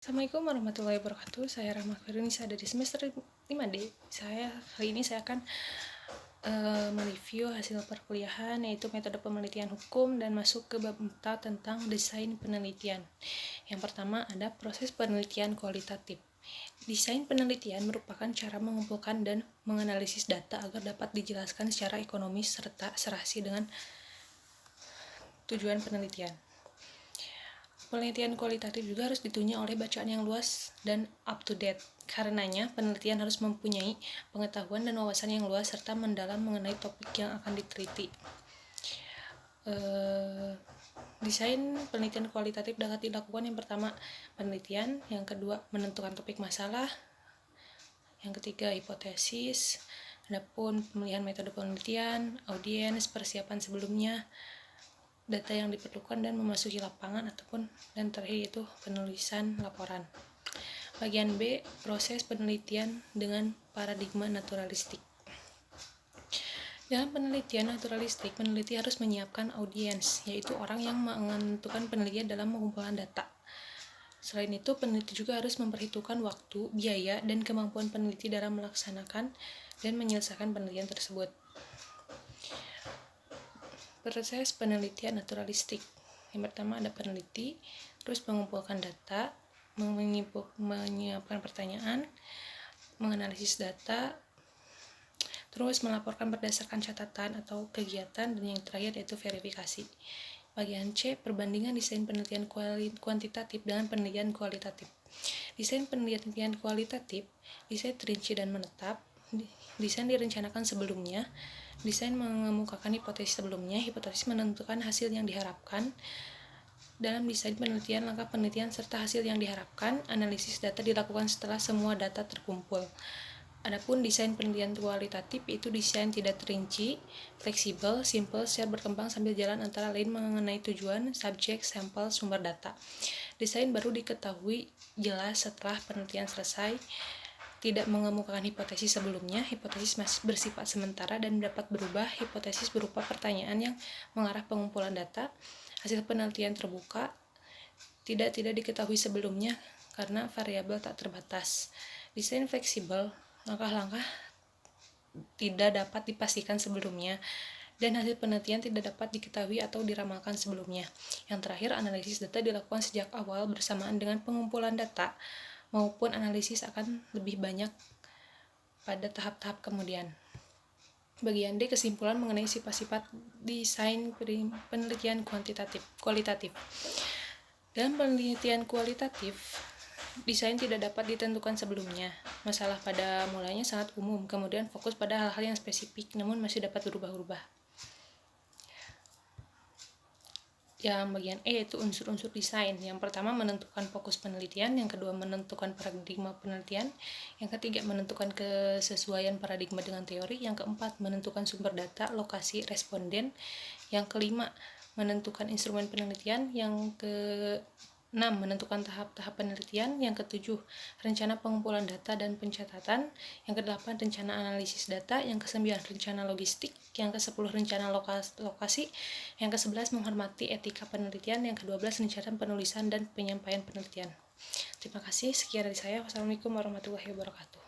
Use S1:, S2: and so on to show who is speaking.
S1: Assalamualaikum warahmatullahi wabarakatuh. Saya Rahma Firnisa dari semester 5D. Kali ini saya akan mereview hasil perkuliahan, yaitu metode penelitian hukum, dan masuk ke bab 4 tentang desain penelitian. Yang pertama ada proses penelitian kualitatif. Desain penelitian merupakan cara mengumpulkan dan menganalisis data agar dapat dijelaskan secara ekonomis serta serasi dengan tujuan penelitian. Penelitian kualitatif juga harus ditunjang oleh bacaan yang luas dan up-to-date. Karenanya, penelitian harus mempunyai pengetahuan dan wawasan yang luas serta mendalam mengenai topik yang akan diteliti. Desain penelitian kualitatif dapat dilakukan yang pertama penelitian, yang kedua menentukan topik masalah, yang ketiga hipotesis, adapun pemilihan metode penelitian, audiens, persiapan sebelumnya, data yang diperlukan dan memasuki lapangan dan terakhir itu penulisan laporan. Bagian B, proses penelitian dengan paradigma naturalistik. Dalam penelitian naturalistik, peneliti harus menyiapkan audiens, yaitu orang yang menentukan penelitian dalam pengumpulan data. Selain itu, peneliti juga harus memperhitungkan waktu, biaya, dan kemampuan peneliti dalam melaksanakan dan menyelesaikan penelitian tersebut. Proses penelitian naturalistik. Yang pertama ada peneliti, terus mengumpulkan data, menyiapkan pertanyaan, menganalisis data, terus melaporkan berdasarkan catatan atau kegiatan, dan yang terakhir yaitu verifikasi. Bagian C, perbandingan desain penelitian kuantitatif dengan penelitian kualitatif. Desain penelitian kualitatif, desain terinci dan menetap, desain direncanakan sebelumnya, desain mengemukakan hipotesis sebelumnya, hipotesis menentukan hasil yang diharapkan. Dalam desain penelitian, langkah penelitian serta hasil yang diharapkan, analisis data dilakukan setelah semua data terkumpul. Adapun desain penelitian kualitatif itu desain tidak terinci, fleksibel, simple, secara berkembang sambil jalan antara lain mengenai tujuan, subjek, sampel, sumber data. Desain baru diketahui jelas setelah penelitian selesai, tidak mengemukakan hipotesis sebelumnya, hipotesis masih bersifat sementara dan dapat berubah, hipotesis berupa pertanyaan yang mengarah pengumpulan data, hasil penelitian terbuka, tidak diketahui sebelumnya karena variabel tak terbatas. Desain fleksibel, langkah-langkah tidak dapat dipastikan sebelumnya, dan hasil penelitian tidak dapat diketahui atau diramalkan sebelumnya. Yang terakhir, analisis data dilakukan sejak awal bersamaan dengan pengumpulan data, maupun analisis akan lebih banyak pada tahap-tahap kemudian. Bagian D, kesimpulan mengenai sifat-sifat desain penelitian kualitatif. Dalam penelitian kualitatif, desain tidak dapat ditentukan sebelumnya. Masalah pada mulanya sangat umum, kemudian fokus pada hal-hal yang spesifik, namun masih dapat berubah-ubah. Yang bagian E yaitu unsur-unsur desain. Yang pertama menentukan fokus penelitian, yang kedua menentukan paradigma penelitian, yang ketiga menentukan kesesuaian paradigma dengan teori, yang keempat menentukan sumber data, lokasi, responden, yang kelima menentukan instrumen penelitian, yang keenam menentukan tahap-tahap penelitian, yang ketujuh rencana pengumpulan data dan pencatatan, yang kedelapan rencana analisis data, yang kesembilan rencana logistik, yang ke-10 rencana lokasi, yang ke-11 menghormati etika penelitian, yang ke-12 rencana penulisan dan penyampaian penelitian. Terima kasih, sekian dari saya. Wassalamualaikum warahmatullahi wabarakatuh.